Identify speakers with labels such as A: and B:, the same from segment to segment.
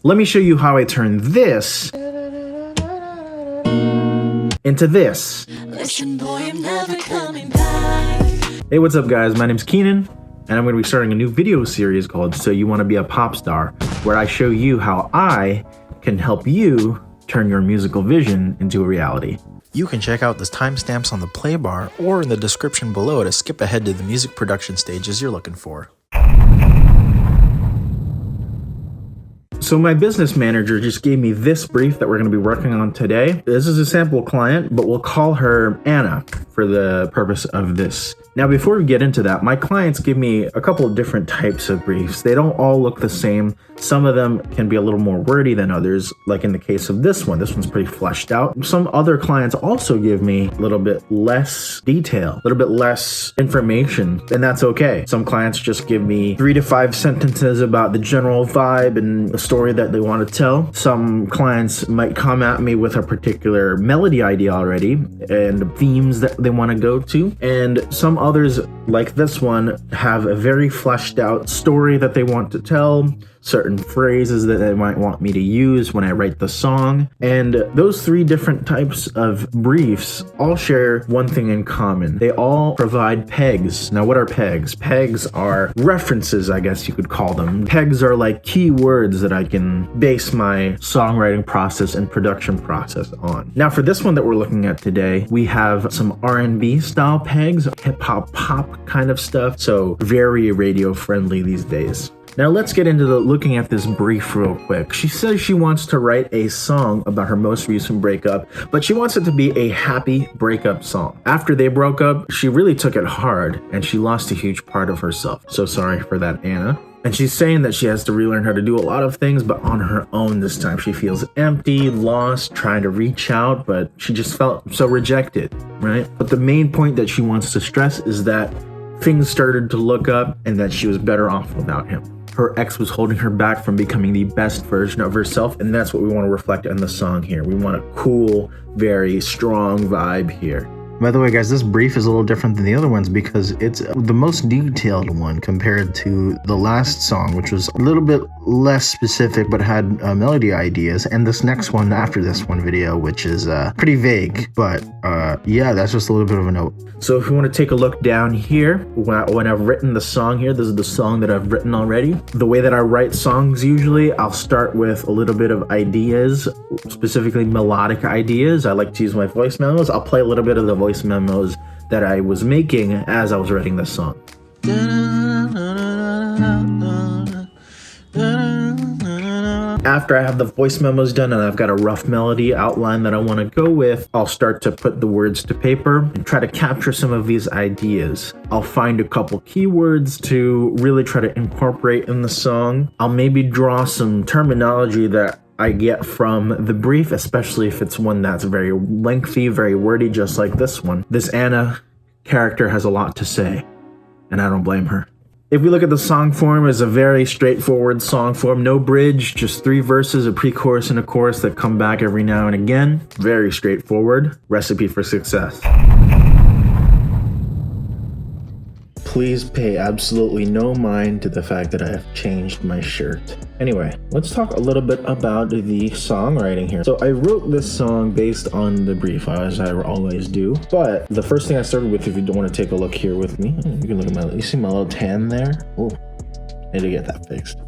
A: Let me show you how I turn this into this.
B: Listen, boy, I'm never coming back.
A: Hey, what's up guys? My name's Kenan, and I'm going to be starting a new video series called So You Want to Be a Pop Star, where I show you how I can help you turn your musical vision into a reality.
C: You can check out the timestamps on the play bar or in the description below to skip ahead to the music production stages you're looking for.
A: So my business manager just gave me this brief that we're going to be working on today. This is a sample client, but we'll call her Anna for the purpose of this. Now, before we get into that, my clients give me a couple of different types of briefs. They don't all look the same. Some of them can be a little more wordy than others, like in the case of this one. This one's pretty fleshed out. Some other clients also give me a little bit less detail, a little bit less information, and that's okay. Some clients just give me 3 to 5 sentences about the general vibe and the story that they want to tell. Some clients might come at me with a particular melody idea already and themes that they want to go to, and some others, like this one, have a very fleshed out story that they want to tell, certain phrases that they might want me to use when I write the song. And those 3 different types of briefs all share one thing in common. They all provide pegs. Now, what are pegs? Pegs are references, I guess you could call them. Pegs are like key words that I can base my songwriting process and production process on. Now, for this one that we're looking at today, we have some R&B style pegs, hip-hop pop kind of stuff, so very radio friendly these days. Now let's get into looking at this brief real quick. She says she wants to write a song about her most recent breakup, but she wants it to be a happy breakup song. After they broke up, she really took it hard and she lost a huge part of herself. So sorry for that, Anna. And she's saying that she has to relearn how to do a lot of things, but on her own this time. She feels empty, lost, trying to reach out, but she just felt so rejected, right? But the main point that she wants to stress is that things started to look up and that she was better off without him. Her ex was holding her back from becoming the best version of herself, and that's what we want to reflect in the song here. We want a cool, very strong vibe here. By the way, guys, this brief is a little different than the other ones because it's the most detailed one compared to the last song, which was a little bit less specific but had melody ideas, and this next one after this one video, which is pretty vague, but yeah, that's just a little bit of a note. So if you want to take a look down here, when I've written the song here, this is the song that I've written already. The way that I write songs usually, I'll start with a little bit of ideas, specifically melodic ideas. I like to use my voice memos. I'll play a little bit of the voice memos that I was making as I was writing this song. After I have the voice memos done and I've got a rough melody outline that I want to go with, I'll start to put the words to paper and try to capture some of these ideas. I'll find a couple keywords to really try to incorporate in the song. I'll maybe draw some terminology that I get from the brief, especially if it's one that's very lengthy, very wordy, just like this one. This Anna character has a lot to say, and I don't blame her. If we look at the song form, it's a very straightforward song form. No bridge, just 3 verses, a pre-chorus and a chorus that come back every now and again. Very straightforward. Recipe for success. Please pay absolutely no mind to the fact that I have changed my shirt. Anyway, let's talk a little bit about the songwriting here. So I wrote this song based on the brief, as I always do. But the first thing I started with, if you don't want to take a look here with me, you can look at you see my little tan there? Oh, I need to get that fixed.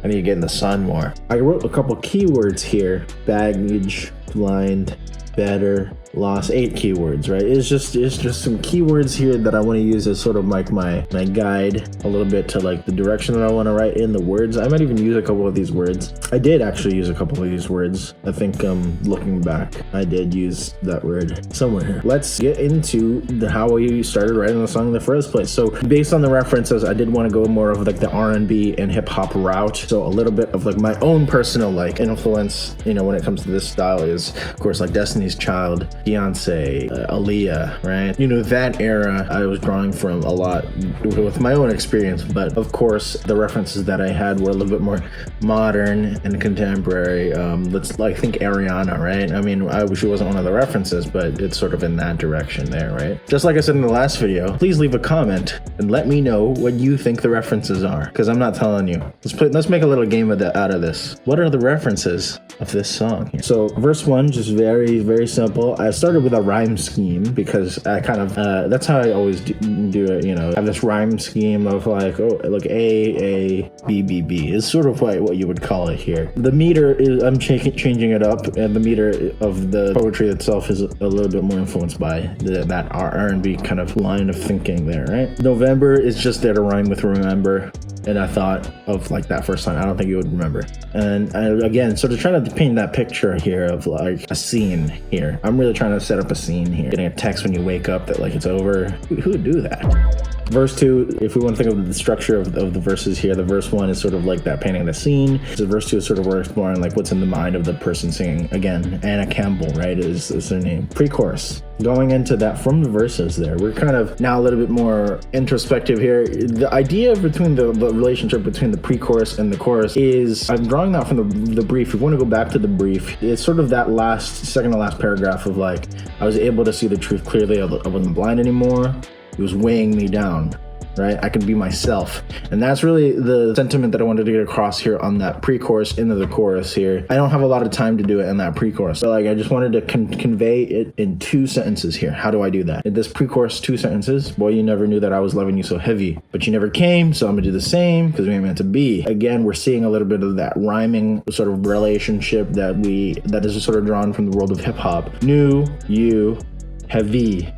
A: I need to get in the sun more. I wrote a couple keywords here: baggage, blind, better, loss. 8 keywords, right? It's just some keywords here that I want to use as sort of like my guide a little bit to like the direction that I want to write in the words. I might even use a couple of these words. I did actually use a couple of these words. I think looking back, I did use that word somewhere here. Let's get into how we started writing the song in the first place. So based on the references, I did want to go more of like the R&B and hip hop route. So a little bit of like my own personal like influence, when it comes to this style is of course like Destiny's Child. Beyonce, Aaliyah, right? You know, that era I was drawing from a lot with my own experience, but of course the references that I had were a little bit more modern and contemporary. Let's like think Ariana, right? I mean, I wish she wasn't one of the references, but it's sort of in that direction there, right? Just like I said in the last video, please leave a comment and let me know what you think the references are, because I'm not telling you. Let's make a little game out of this. What are the references of this song here? So verse 1, just very, very simple. I started with a rhyme scheme because I kind of, that's how I always do it, you know. I have this rhyme scheme of like, oh, like A, B, B, B. It's sort of like what you would call it here. The meter is, I'm changing it up, and the meter of the poetry itself is a little bit more influenced by that R&B kind of line of thinking there, right? November is just there to rhyme with remember. And I thought of like that first line. I don't think you would remember. And again, sort of trying to paint that picture here of like a scene here. I'm really trying to set up a scene here. Getting a text when you wake up that like it's over. Who would do that? Verse 2, if we want to think of the structure of the verses here, the verse 1 is sort of like that painting the scene. So verse 2 is sort of we're exploring like what's in the mind of the person singing. Again, Anna Campbell, right, is her name. Pre-chorus. Going into that from the verses there, we're kind of now a little bit more introspective here. The idea between the relationship between the pre-chorus and the chorus is, I'm drawing that from the brief. If you want to go back to the brief, it's sort of that second to last paragraph of like, I was able to see the truth clearly. I wasn't blind anymore. It was weighing me down, right? I could be myself. And that's really the sentiment that I wanted to get across here on that pre-chorus into the chorus here. I don't have a lot of time to do it in that pre-chorus. So like, I just wanted to convey it in 2 sentences here. How do I do that? In this pre-chorus 2 sentences, boy, you never knew that I was loving you so heavy, but you never came, so I'm gonna do the same because we ain't meant to be. Again, we're seeing a little bit of that rhyming sort of relationship that is sort of drawn from the world of hip hop. Knew, you, heavy.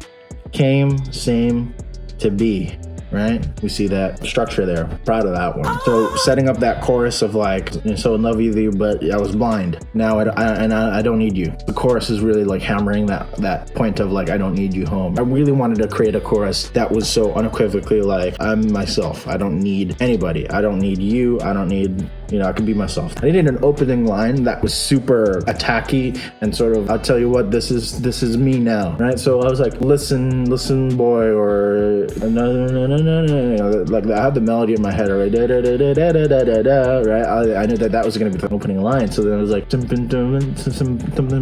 A: Came, same, to be, right? We see that structure there. Proud of that one. So setting up that chorus of like, so in love with you, but I was blind. Now I don't need you. The chorus is really like hammering that point of like, I don't need you home. I really wanted to create a chorus that was so unequivocally like, I'm myself. I don't need anybody. I don't need you. I don't need, I can be myself. I needed an opening line that was super attacky and sort of, I'll tell you what, this is me now, right? So I was like, listen, boy, or no, like I had the melody in my head already, right? I knew that was gonna be the opening line. So then I was like, something,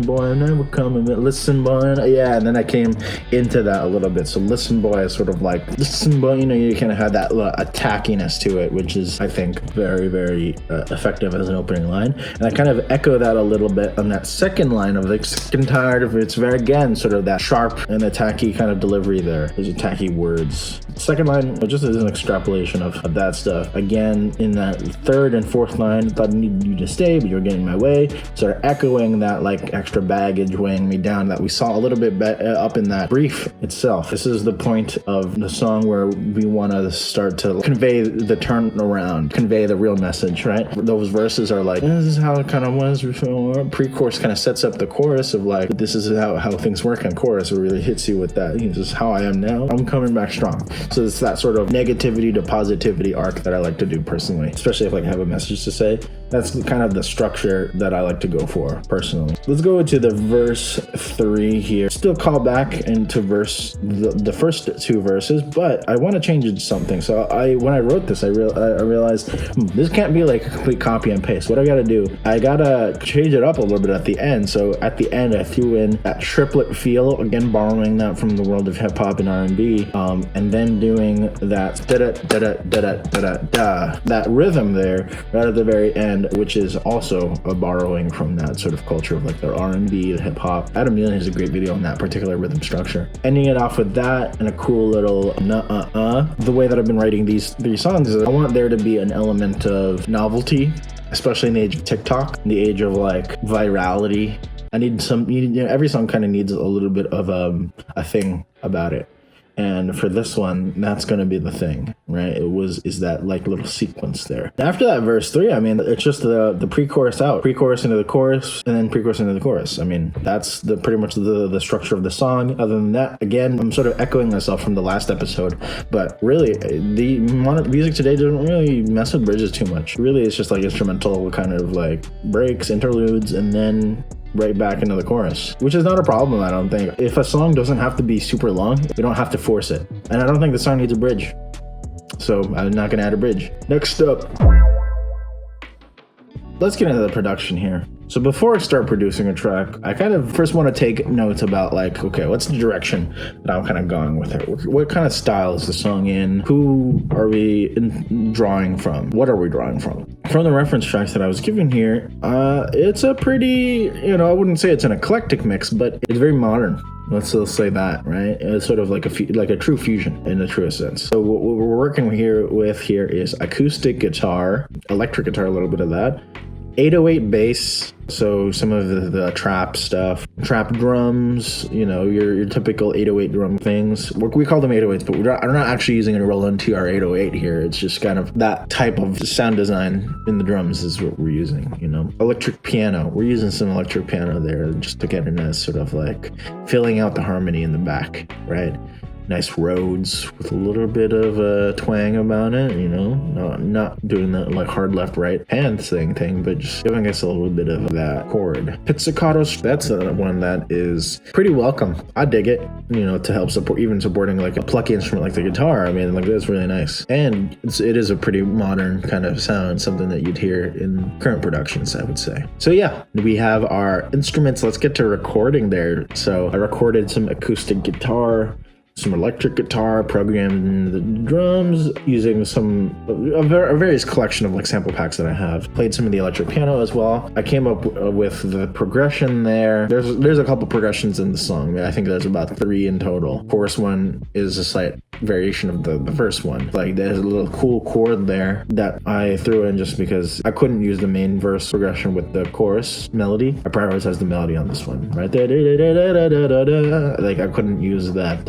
A: boy, I'm never coming, listen, boy, yeah. And then I came into that a little bit. So listen, boy, is sort of like, listen, boy, you kind of had that attackiness to it, which is, I think, very, very effective as an opening line. And I kind of echo that a little bit on that second line of like, sick and tired of it's very, again, sort of that sharp and attacky kind of delivery there. Those attacky words. Second line just is an extrapolation of that stuff. Again, in that third and fourth line, thought I needed you to stay, but you were getting in my way. Sort of echoing that like extra baggage weighing me down that we saw a little bit up in that brief itself. This is the point of the song where we want to start to convey the turnaround, convey the real message, right? Those verses are like, this is how it kind of was. Pre-chorus kind of sets up the chorus of like, this is how things work in chorus. It really hits you with that. This is how I am now. I'm coming back strong. So it's that sort of negativity to positivity arc that I like to do personally, especially if like I have a message to say. That's kind of the structure that I like to go for personally. Let's go into the verse 3 here. Still call back into the first 2 verses, but I want to change it to something. So when I wrote this, I realized this can't be like a complete copy and paste. What I gotta do, I gotta change it up a little bit at the end. So at the end, I threw in that triplet feel, again borrowing that from the world of hip hop and R&B, and then doing that da-da-da-da-da-da-da, that rhythm there right at the very end, which is also a borrowing from that sort of culture of like the R&B, the hip hop. Adam Nealon has a great video on that particular rhythm structure. Ending it off with that and a cool little The way that I've been writing these 3 songs is I want there to be an element of novelty, especially in the age of TikTok, in the age of like virality. I need every song kind of needs a little bit of a thing about it. And for this one, that's going to be the thing, right? Is that like little sequence there. After that verse 3, I mean, it's just the pre-chorus out, pre-chorus into the chorus, and then pre-chorus into the chorus. I mean, that's pretty much the structure of the song. Other than that, again, I'm sort of echoing myself from the last episode, but really, the music today doesn't really mess with bridges too much. Really, it's just like instrumental kind of like breaks, interludes, and then right back into the chorus, which is not a problem, I don't think. If a song doesn't have to be super long, we don't have to force it. And I don't think the song needs a bridge. So I'm not gonna add a bridge. Next up, let's get into the production here. So before I start producing a track, I kind of first want to take notes about like, okay, what's the direction that I'm kind of going with it? What kind of style is the song in? Who are we drawing from? What are we drawing from? From the reference tracks that I was given here, it's a pretty, I wouldn't say it's an eclectic mix, but it's very modern. Let's say that, right? It's sort of like a true fusion in the truest sense. So what we're working with here is acoustic guitar, electric guitar, a little bit of that, 808 bass, so some of the trap stuff, trap drums, your typical 808 drum things. We call them 808s, but we're not actually using a Roland TR 808 here. It's just kind of that type of sound design in the drums is what we're using, Electric piano, we're using some electric piano there just to get a nice sort of like filling out the harmony in the back, right? Nice Rhodes with a little bit of a twang about it, not doing that like hard left right hand thing, but just giving us a little bit of that chord. Pizzicato, that's one that is pretty welcome. I dig it, to help supporting like a plucky instrument like the guitar. I mean, like that's really nice. And it is a pretty modern kind of sound, something that you'd hear in current productions, I would say. So yeah, we have our instruments. Let's get to recording there. So I recorded some acoustic guitar, some electric guitar, programmed the drums using a various collection of like sample packs that I have. Played some of the electric piano as well. I came up with the progression there. There's a couple progressions in the song. I think there's about 3 in total. Chorus 1 is a slight variation of the first one. Like there's a little cool chord there that I threw in just because I couldn't use the main verse progression with the chorus melody. I prioritized the melody on this one, right there. Like I couldn't use that.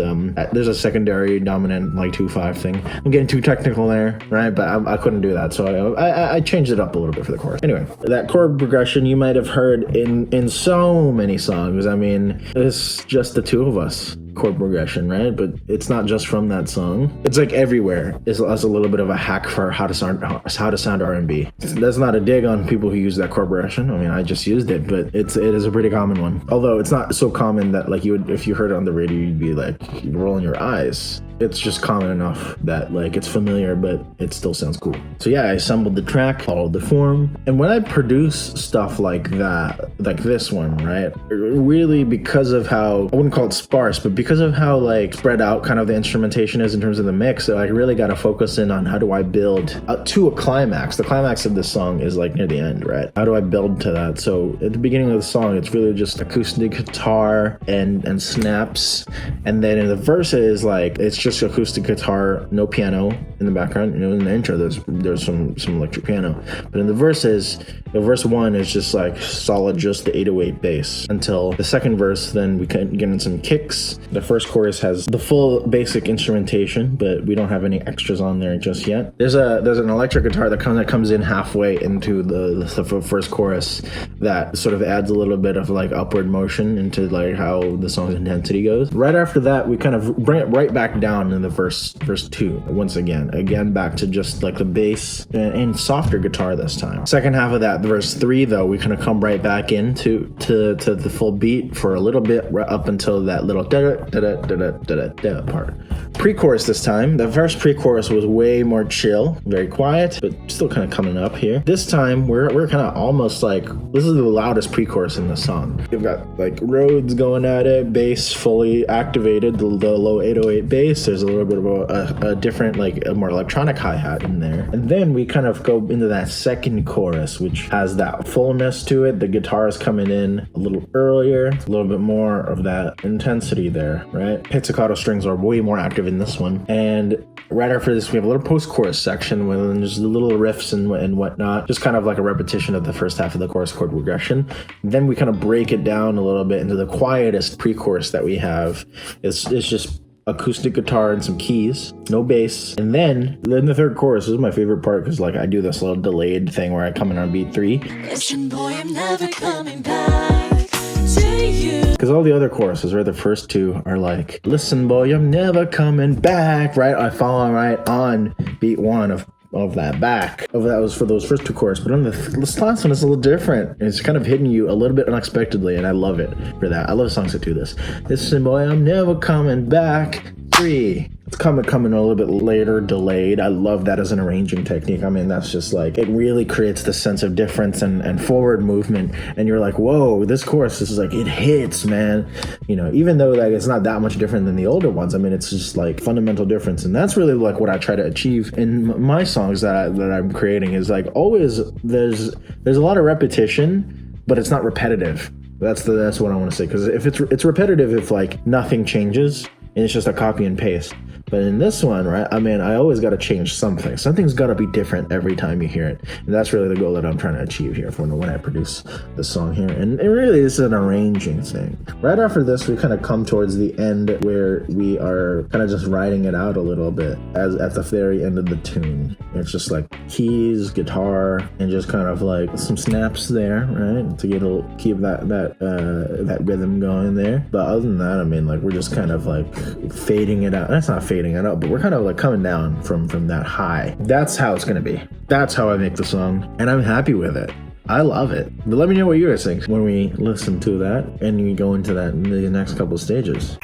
A: There's a secondary dominant like 2/5 thing. I'm getting too technical there, right? But I couldn't do that, so I changed it up a little bit for the chorus. Anyway, that chord progression you might have heard in so many songs. I mean, it's just the two of us. Chord progression, right? But it's not just from that song. It's like everywhere is a little bit of a hack for how to sound R&B. That's not a dig on people who use that chord progression. I mean, I just used it, but it is a pretty common one. Although it's not so common that like if you heard it on the radio, you'd be like rolling your eyes. It's just common enough that like it's familiar, but it still sounds cool. So yeah, I assembled the track, followed the form, and when I produce stuff like that, like this one, right? Really, because of how I wouldn't call it sparse, but because of how like spread out kind of the instrumentation is in terms of the mix, so I really got to focus in on how do I build to a climax. The climax of this song is like near the end, right? How do I build to that? So at the beginning of the song, it's really just acoustic guitar and snaps, and then in the verses, like it's just acoustic guitar, no piano in the background. In the intro there's some electric piano, but in the verses, the verse 1 is just like solid, just the 808 bass until the second verse. Then we can get in some kicks. The first chorus has the full basic instrumentation, but we don't have any extras on there just yet. There's an electric guitar that comes in halfway into the first chorus that sort of adds a little bit of like upward motion into like how the song's intensity goes. Right after that, we kind of bring it right back down in the verse 2 once again back to just like the bass and softer guitar this time. Second half of that, verse 3 though, we kind of come right back into the full beat for a little bit right up until that little da part. Pre-chorus this time. The first pre-chorus was way more chill, very quiet, but still kind of coming up here. This time we're kind of almost like, this is the loudest pre-chorus in the song. You've got like Rhodes going at it, bass fully activated, the low 808 bass. There's a little bit of a different, like a more electronic hi-hat in there. And then we kind of go into that second chorus, which has that fullness to it. The guitar is coming in a little earlier, a little bit more of that intensity there, right? Pizzicato strings are way more active in this one. And right after this, we have a little post-chorus section with just the little riffs and whatnot, just kind of like a repetition of the first half of the chorus chord progression. Then we kind of break it down a little bit into the quietest pre-chorus that we have. It's just acoustic guitar and some keys, no bass. And then the third chorus, this is my favorite part because like I do this little delayed thing where I come in on beat 3.
B: Listen, boy, I'm never coming back to you.
A: Because all the other choruses, right, the first 2 are like, listen, boy, I'm never coming back, right? I follow right on beat 1 of of that back. That was for those first two choruses, but on this last one, it's a little different. It's kind of hitting you a little bit unexpectedly, and I love it for that. I love songs that do this. Listen, boy, I'm never coming back. 3. It's coming a little bit later, delayed. I love that as an arranging technique. I mean, that's just like, it really creates the sense of difference and forward movement. And you're like, whoa, this chorus, this is like, it hits, man. You know, even though like it's not that much different than the older ones. I mean, it's just like fundamental difference. And that's really like what I try to achieve in my songs that I'm creating is like always there's a lot of repetition, but it's not repetitive. That's what I want to say. Because if it's repetitive, if like nothing changes and it's just a copy and paste. But in this one, right, I mean, I always got to change something. Something's got to be different every time you hear it. And that's really the goal that I'm trying to achieve here for when I produce the song here. And really, this is an arranging thing. Right after this, we kind of come towards the end where we are kind of just writing it out a little bit as at the very end of the tune. It's just like keys, guitar, and just kind of like some snaps there, right, to keep that rhythm going there. But other than that, I mean, like we're just kind of like fading it out. That's not fading it out, but we're kind of like coming down from that high. That's how it's gonna be. That's how I make the song, and I'm happy with it. I love it. But let me know what you guys think when we listen to that and we go into that in the next couple of stages.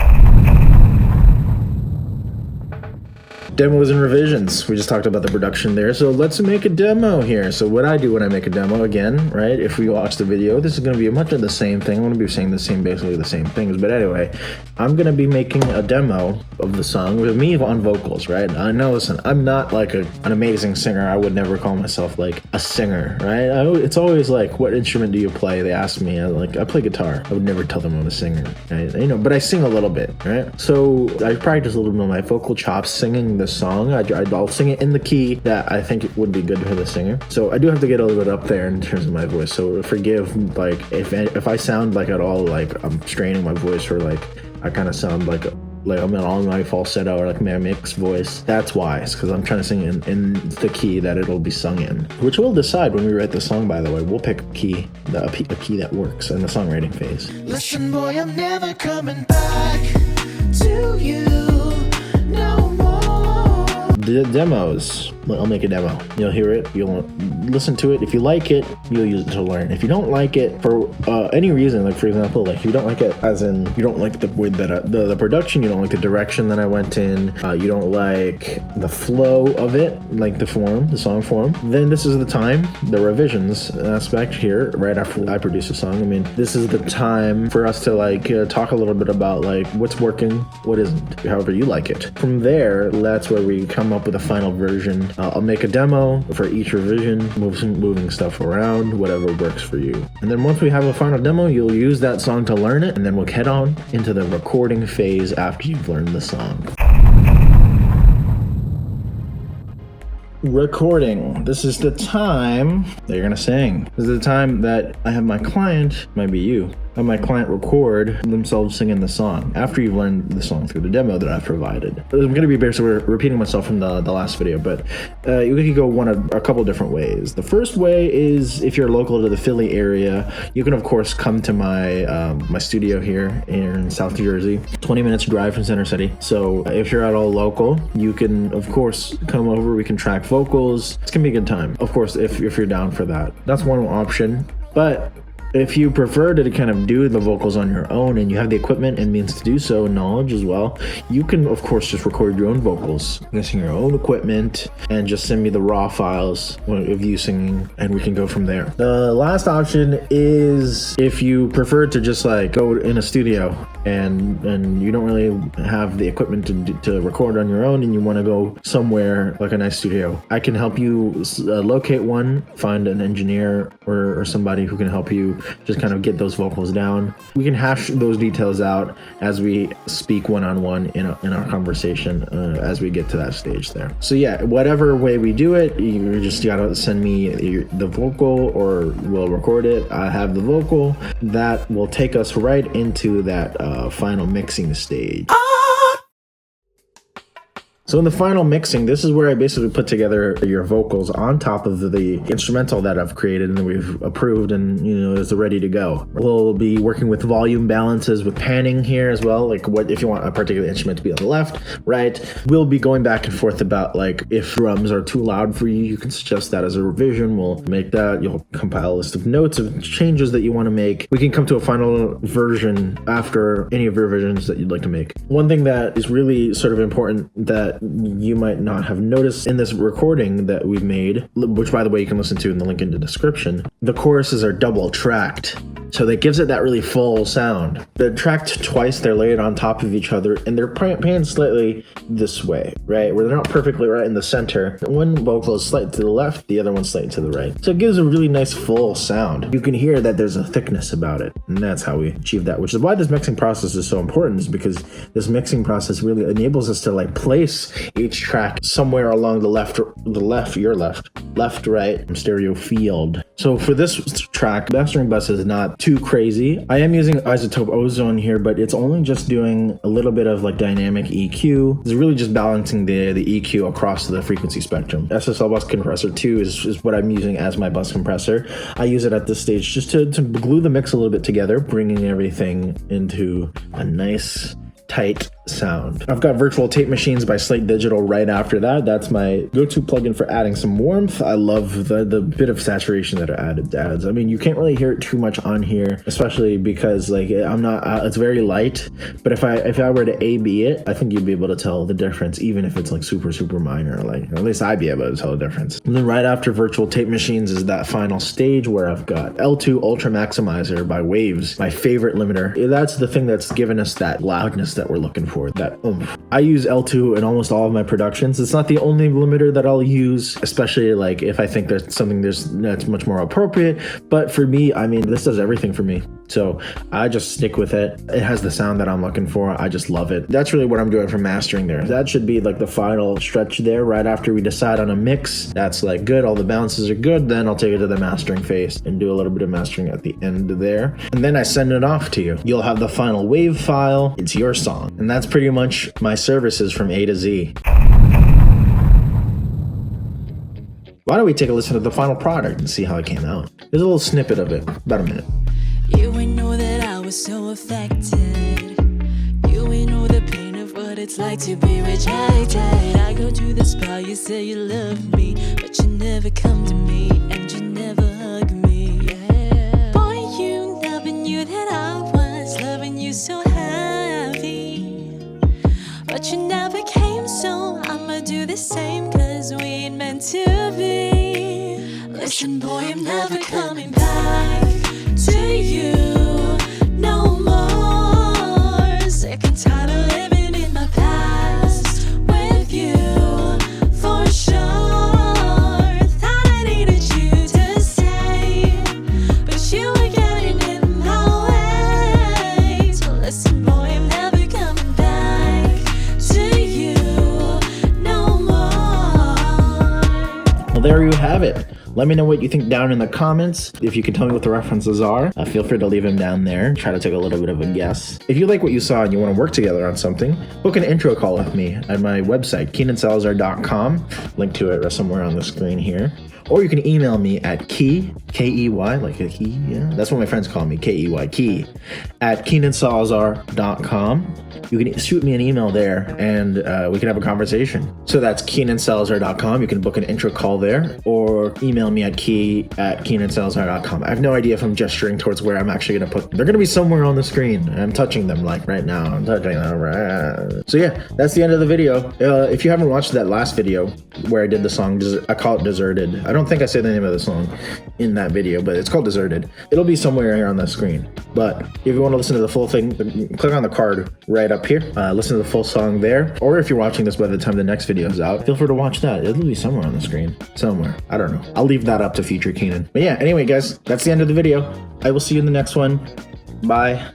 A: Demos and revisions. We just talked about the production there. So let's make a demo here. So what I do when I make a demo, again, right? If we watch the video, this is going to be much of the same thing. I'm going to be saying basically the same things. But anyway, I'm going to be making a demo of the song with me on vocals, right? I know, listen, I'm not like an amazing singer. I would never call myself like a singer, right? It's always like, what instrument do you play? They ask me. I play guitar. I would never tell them I'm a singer, right? You know, but I sing a little bit, right? So I practice a little bit of my vocal chops singing the song. I'll sing it in the key that I think it would be good for the singer. So I do have to get a little bit up there in terms of my voice. So forgive, like if I sound like at all like I'm straining my voice or like I kind of sound like I'm on my falsetto or like my mixed voice. That's why. It's because I'm trying to sing in the key that it'll be sung in, which we'll decide when we write the song. By the way, we'll pick a key that works in the songwriting phase.
B: Listen, boy, I'm never coming back to you no more.
A: The demos. I'll make a demo. You'll hear it. You'll listen to it. If you like it, you'll use it to learn. If you don't like it for any reason, like for example, like if you don't like it, as in you don't like the way that the production, you don't like the direction that I went in, you don't like the flow of it, like the song form, then this is the time, the revisions aspect here, right after I produce a song. I mean, this is the time for us to like talk a little bit about like what's working, what isn't, however you like it. From there, that's where we come up with a final version. I'll make a demo for each revision, moving stuff around, whatever works for you. And then once we have a final demo, you'll use that song to learn it, and then we'll head on into the recording phase after you've learned the song. Recording. This is the time that you're gonna sing. This is the time that I have my client, might be you, have my client record themselves singing the song after you've learned the song through the demo that I've provided. I'm going to be basically repeating myself from the last video, but you can go a couple different ways. The first way is if you're local to the Philly area, you can of course come to my studio here in South Jersey, 20 minutes drive from Center City. So if you're at all local, you can of course come over, we can track vocals. It's gonna be a good time. Of course, if you're down for that. That's one option, but if you prefer to kind of do the vocals on your own and you have the equipment and means to do so and knowledge as well, you can of course just record your own vocals using your own equipment and just send me the raw files of you singing and we can go from there. The last option is if you prefer to just like go in a studio and you don't really have the equipment to record on your own and you want to go somewhere like a nice studio. I can help you locate one, find an engineer or somebody who can help you just kind of get those vocals down. We can hash those details out as we speak one-on-one in our conversation as we get to that stage there. So yeah, whatever way we do it, you just gotta send me the vocal or we'll record it. I have the vocal. That will take us right into that final mixing stage. So So in the final mixing, this is where I basically put together your vocals on top of the instrumental that I've created and that we've approved and, is ready to go. We'll be working with volume balances with panning here as well. Like what if you want a particular instrument to be on the left, right? We'll be going back and forth about like if drums are too loud for you, you can suggest that as a revision. We'll make that. You'll compile a list of notes of changes that you want to make. We can come to a final version after any of your revisions that you'd like to make. One thing that is really sort of important that you might not have noticed in this recording that we've made, which by the way you can listen to in the link in the description, the choruses are double tracked. So that gives it that really full sound. They're tracked twice, they're layered on top of each other, and they're panned slightly this way, right? Where they're not perfectly right in the center. One vocal is slightly to the left, the other one's slightly to the right. So it gives a really nice full sound. You can hear that there's a thickness about it, and that's how we achieve that, which is why this mixing process is so important, is because this mixing process really enables us to like place each track somewhere along the left, right, stereo field. So for this track, mastering bus is not too crazy. I am using Isotope Ozone here, but it's only just doing a little bit of like dynamic EQ. It's really just balancing the EQ across the frequency spectrum. SSL bus compressor 2 is what I'm using as my bus compressor. I use it at this stage just to glue the mix a little bit together, bringing everything into a nice tight sound. I've got Virtual Tape Machines by Slate Digital right after that. That's my go-to plugin for adding some warmth. I love the bit of saturation that it adds. I mean, you can't really hear it too much on here, especially because like it's very light, but if I were to A/B it, I think you'd be able to tell the difference, even if it's like super minor. Like at least I'd be able to tell the difference. And then right after Virtual Tape Machines is that final stage where I've got L2 Ultra Maximizer by Waves, my favorite limiter. That's the thing that's given us that loudness that we're looking for, that oomph. I use L2 in almost all of my productions. It's not the only limiter that I'll use, especially like if I think there's something that's much more appropriate. But for me, I mean, this does everything for me. So I just stick with it. It has the sound that I'm looking for. I just love it. That's really what I'm doing for mastering there. That should be like the final stretch there right after we decide on a mix. That's like good. All the bounces are good. Then I'll take it to the mastering phase and do a little bit of mastering at the end there. And then I send it off to you. You'll have the final wave file. It's your song. And that's pretty much my services from A to Z. Why don't we take a listen to the final product and see how it came out? There's a little snippet of it, about a minute.
D: You ain't know that I was so affected. You ain't know the pain of what it's like to be rejected. I go to the spa, you say you love me, but you never come to me and you never hug me. Yeah. Boy, you never knew that I was loving you so heavy, but you never came, so I'ma do the same, cause we ain't meant to be. Listen boy, I'm never coming back to you no more. Sick and tired of living in my past with you, for sure. Thought I needed you to stay, but you were getting in my way. So listen boy, I'm never coming back to you no more.
A: Well, there you have it. Let me know what you think down in the comments. If you can tell me what the references are, feel free to leave them down there. Try to take a little bit of a guess. If you like what you saw and you want to work together on something, book an intro call with me at my website, KenanSalazar.com. Link to it somewhere on the screen here. Or you can email me at key, K-E-Y, like a key, yeah. That's what my friends call me, K-E-Y, key, at KenanSalazar.com. You can shoot me an email there and we can have a conversation. So that's KenanSalazar.com. You can book an intro call there or email me at key@KenanSalazar.com. I have no idea if I'm gesturing towards where I'm actually going to put them. They're going to be somewhere on the screen. I'm touching them like right now. I'm touching them right. So yeah, that's the end of the video. If you haven't watched that last video where I did the song, I call it Deserted. I don't think I say the name of the song in that video, but it's called Deserted. It'll be somewhere here on the screen. But if you want to listen to the full thing, click on the card right up here. Listen to the full song there. Or if you're watching this by the time the next video is out, feel free to watch that. It'll be somewhere on the screen. Somewhere. I don't know. I'll leave that up to future Kenan. But yeah, anyway, guys, that's the end of the video. I will see you in the next one. Bye.